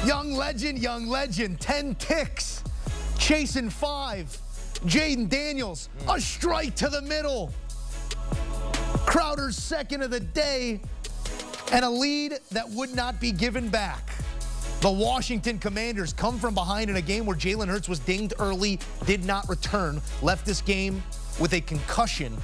Young legend, 10 ticks, chasing 5. Jayden Daniels, a strike to the middle. Crowder's second of the day, and a lead that would not be given back. The Washington Commanders come from behind in a game where Jalen Hurts was dinged early, did not return, left this game with a concussion.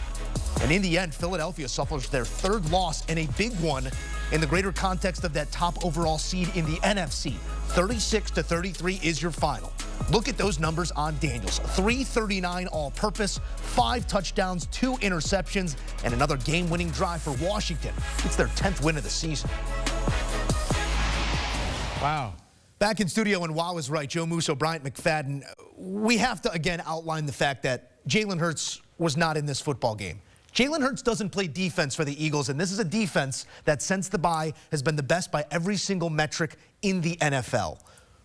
And in the end, Philadelphia suffers their third loss and a big one in the greater context of that top overall seed in the NFC. 36-33 is your final. Look at those numbers on Daniels. 339 all-purpose, 5 touchdowns, 2 interceptions, and another game-winning drive for Washington. It's their 10th win of the season. Wow. Back in studio, and Wow is right, Joe Musso, Bryant McFadden. We have to, again, outline the fact that Jalen Hurts was not in this football game. Jalen Hurts doesn't play defense for the Eagles, and this is a defense that since the bye has been the best by every single metric in the NFL.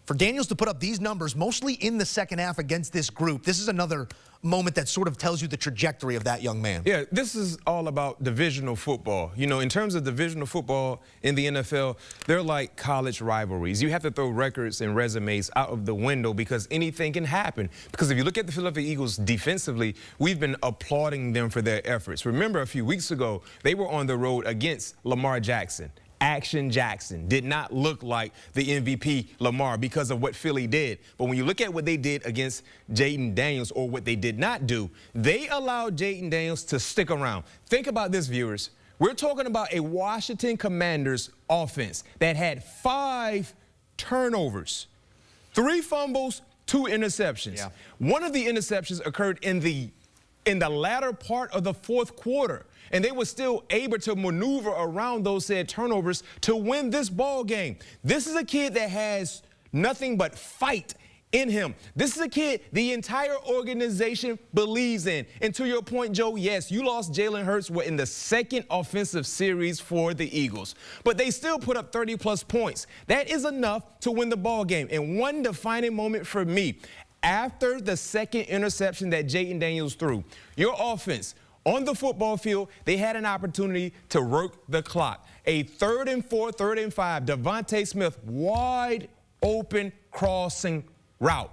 For Daniels to put up these numbers, mostly in the second half against this group, this is another moment that sort of tells you the trajectory of that young man. Yeah, this is all about divisional football. You know, in terms of divisional football in the NFL, they're like college rivalries. You have to throw records and resumes out of the window because anything can happen. Because if you look at the Philadelphia Eagles defensively, we've been applauding them for their efforts. Remember, a few weeks ago, they were on the road against Lamar Jackson. Action Jackson did not look like the MVP Lamar because of what Philly did. But when you look at what they did against Jayden Daniels, or what they did not do, they allowed Jayden Daniels to stick around. Think about this, viewers. We're talking about a Washington Commanders offense that had 5 turnovers, 3 fumbles, 2 interceptions. Yeah. One of the interceptions occurred in the latter part of the fourth quarter, and they were still able to maneuver around those said turnovers to win this ball game. This is a kid that has nothing but fight in him. This is a kid the entire organization believes in. And to your point, Joe, yes, you lost Jalen Hurts. We're in the second offensive series for the Eagles, but they still put up 30-plus points. That is enough to win the ball game. And one defining moment for me, after the second interception that Jayden Daniels threw, your offense on the football field, they had an opportunity to work the clock. A 3rd and 4, 3rd and 5, Devontae Smith, wide open crossing route.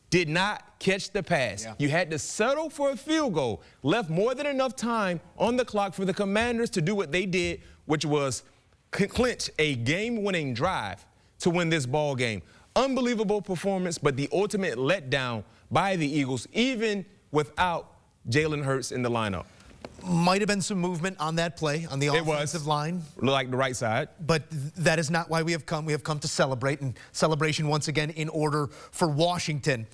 Did not catch the pass. Yeah. You had to settle for a field goal. Left more than enough time on the clock for the Commanders to do what they did, which was clinch a game-winning drive to win this ball game. Unbelievable performance, but the ultimate letdown by the Eagles, even without Jalen Hurts in the lineup. Might have been some movement on that play on the offensive line. Like the right side. But that is not why we have come. We have come to celebrate, and celebration once again in order for Washington.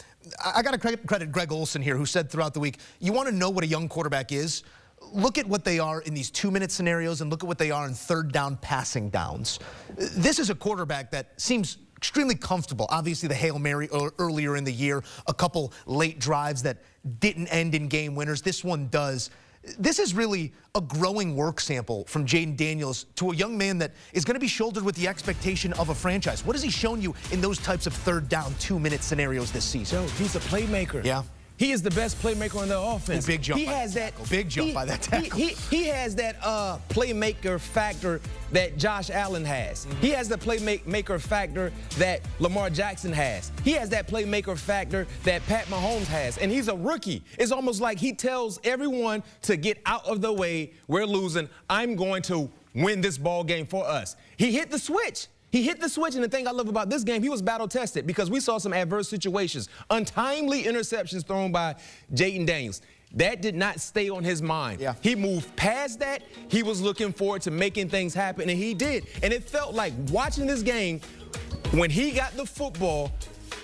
I got to credit Greg Olsen here, who said throughout the week, you want to know what a young quarterback is? Look at what they are in these 2-minute scenarios and look at what they are in third down passing downs. This is a quarterback that seems extremely comfortable. Obviously, the Hail Mary earlier in the year, a couple late drives that didn't end in game winners. This one does. This is really a growing work sample from Jayden Daniels to a young man that is going to be shouldered with the expectation of a franchise. What has he shown you in those types of third down 2-minute scenarios this season? Joe, he's a playmaker. Yeah. He is the best playmaker on the offense. Big jump. He has that big jump by that tackle. He has that playmaker factor that Josh Allen has. He has the playmaker factor that Lamar Jackson has. He has that playmaker factor that Pat Mahomes has. And he's a rookie. It's almost like he tells everyone to get out of the way. We're losing. I'm going to win this ball game for us. He hit the switch. He hit the switch, and the thing I love about this game, he was battle-tested because we saw some adverse situations. Untimely interceptions thrown by Jayden Daniels. That did not stay on his mind. Yeah. He moved past that. He was looking forward to making things happen, and he did. And it felt like watching this game, when he got the football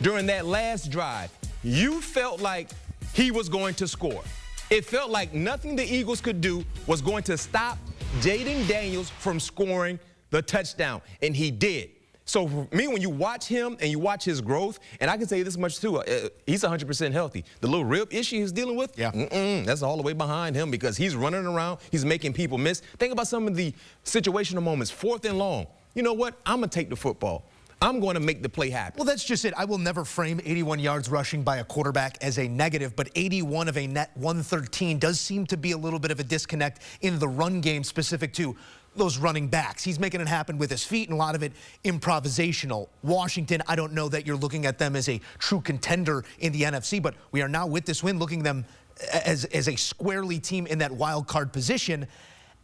during that last drive, you felt like he was going to score. It felt like nothing the Eagles could do was going to stop Jayden Daniels from scoring the touchdown, and he did. So for me, when you watch him and you watch his growth, and I can say this much too, he's 100% healthy. The little rib issue he's dealing with, that's all the way behind him because he's running around, he's making people miss. Think about some of the situational moments, 4th and long. You know what? I'm going to take the football. I'm going to make the play happen. Well, that's just it. I will never frame 81 yards rushing by a quarterback as a negative, but 81 of a net 113 does seem to be a little bit of a disconnect in the run game specific to those running backs. He's making it happen with his feet, and a lot of it improvisational. Washington, I don't know that you're looking at them as a true contender in the NFC, but we are now with this win looking at them as a squarely team in that wild card position.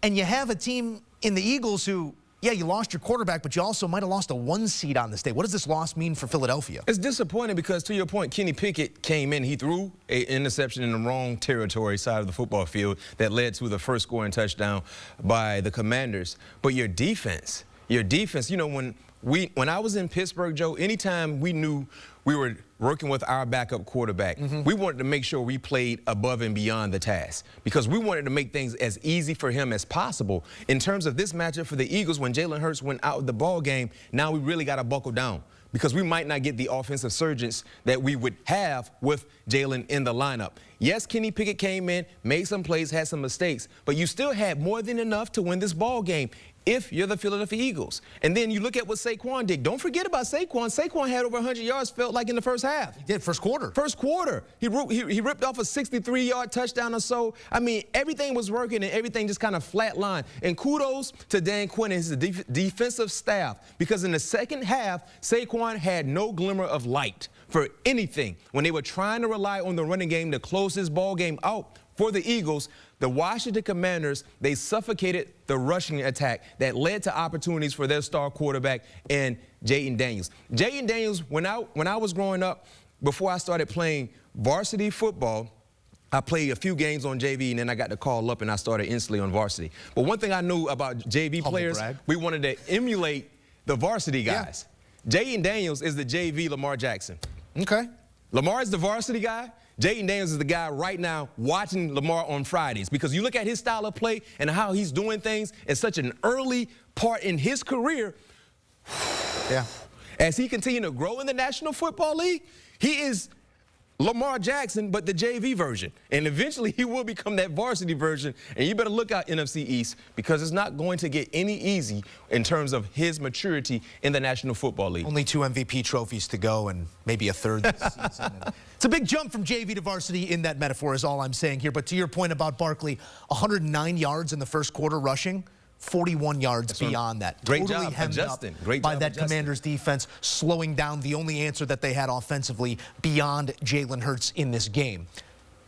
And you have a team in the Eagles who, yeah, you lost your quarterback, but you also might have lost a 1 seed on this day. What does this loss mean for Philadelphia? It's disappointing because, to your point, Kenny Pickett came in. He threw an interception in the wrong territory side of the football field that led to the first scoring touchdown by the Commanders. But your defense, you know, when I was in Pittsburgh, Joe, anytime we knew we were working with our backup quarterback, we wanted to make sure we played above and beyond the task because we wanted to make things as easy for him as possible. In terms of this matchup for the Eagles, when Jalen Hurts went out of the ball game, now we really got to buckle down because we might not get the offensive surges that we would have with Jalen in the lineup. Yes, Kenny Pickett came in, made some plays, had some mistakes, but you still had more than enough to win this ball game if you're the Philadelphia Eagles. And then you look at what Saquon did. Don't forget about Saquon. Saquon had over 100 yards, felt like in the first half. He did, first quarter. First quarter. He ripped off a 63-yard touchdown or so. I mean, everything was working and everything just kind of flatlined. And kudos to Dan Quinn and his defensive staff because in the second half, Saquon had no glimmer of light for anything. When they were trying to rely on the running game to close this ball game out for the Eagles, the Washington Commanders, they suffocated the rushing attack that led to opportunities for their star quarterback and Jayden Daniels. Jayden Daniels, when I was growing up, before I started playing varsity football, I played a few games on JV, and then I got the call up, and I started instantly on varsity. But one thing I knew about JV players, we wanted to emulate the varsity guys. Yeah. Jayden Daniels is the JV Lamar Jackson. Okay. Lamar is the varsity guy. Jayden Daniels is the guy right now watching Lamar on Fridays because you look at his style of play and how he's doing things in such an early part in his career. Yeah. As he continues to grow in the National Football League, he is Lamar Jackson, but the JV version. And eventually he will become that varsity version. And you better look out NFC East because it's not going to get any easy in terms of his maturity in the National Football League. Only 2 MVP trophies to go and maybe a third this season. It's a big jump from JV to varsity in that metaphor is all I'm saying here. But to your point about Barkley, 109 yards in the first quarter rushing. 41 yards beyond that. Great totally job hemmed adjusting. Up by that Commanders defense, slowing down the only answer that they had offensively beyond Jalen Hurts in this game.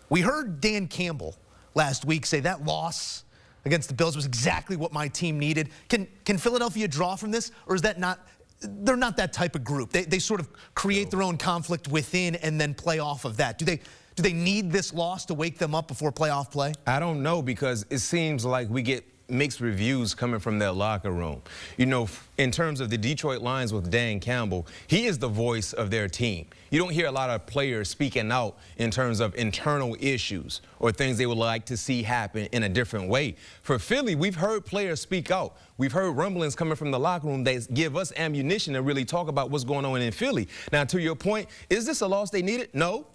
We heard Dan Campbell last week say that loss against the Bills was exactly what my team needed. Can Philadelphia draw from this, or is that not? They're not that type of group. They sort of create their own conflict within and then play off of that. Do they need this loss to wake them up before playoff play? I don't know because it seems like we get mixed reviews coming from their locker room. You know, in terms of the Detroit Lions with Dan Campbell, he is the voice of their team. You don't hear a lot of players speaking out in terms of internal issues or things they would like to see happen in a different way. For Philly, we've heard players speak out. We've heard rumblings coming from the locker room that give us ammunition to really talk about what's going on in Philly. Now, to your point, is this a loss they needed? No,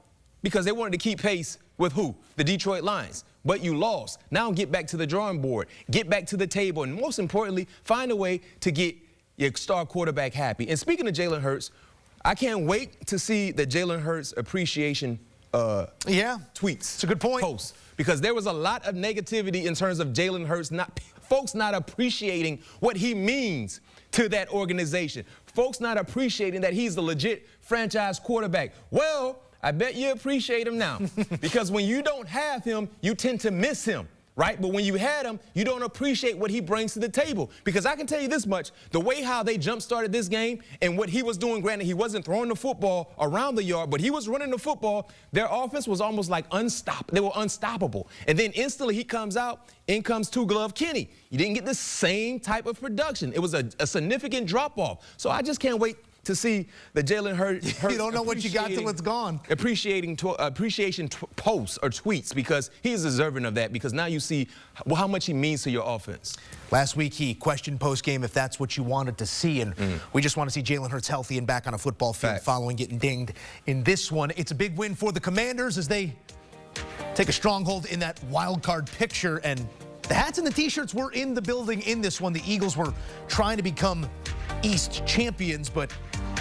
because they wanted to keep pace with who? The Detroit Lions. But you lost. Now get back to the drawing board, get back to the table, and most importantly, find a way to get your star quarterback happy. And speaking of Jalen Hurts, I can't wait to see the Jalen Hurts appreciation tweets. It's a good point. Posts, because there was a lot of negativity in terms of Jalen Hurts, folks not appreciating what he means to that organization, folks not appreciating that he's the legit franchise quarterback. Well, I bet you appreciate him now because when you don't have him, you tend to miss him, right? But when you had him, you don't appreciate what he brings to the table because I can tell you this much, the way how they jump-started this game and what he was doing, granted, he wasn't throwing the football around the yard, but he was running the football. Their offense was almost like unstoppable. They were unstoppable. And then instantly he comes out, in comes two-glove Kenny. You didn't get the same type of production. It was a significant drop-off. So I just can't wait to see the Jalen Hurts. You don't know what you got till it's gone. Appreciation posts or tweets because he's deserving of that because now you see how much he means to your offense. Last week he questioned post-game if that's what you wanted to see, and we just want to see Jalen Hurts healthy and back on a football field following getting dinged in this one. It's a big win for the Commanders as they take a stronghold in that wild card picture, and the hats and the T-shirts were in the building in this one. The Eagles were trying to become East champions, but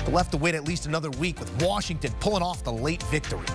they'll have to wait at least another week with Washington pulling off the late victory.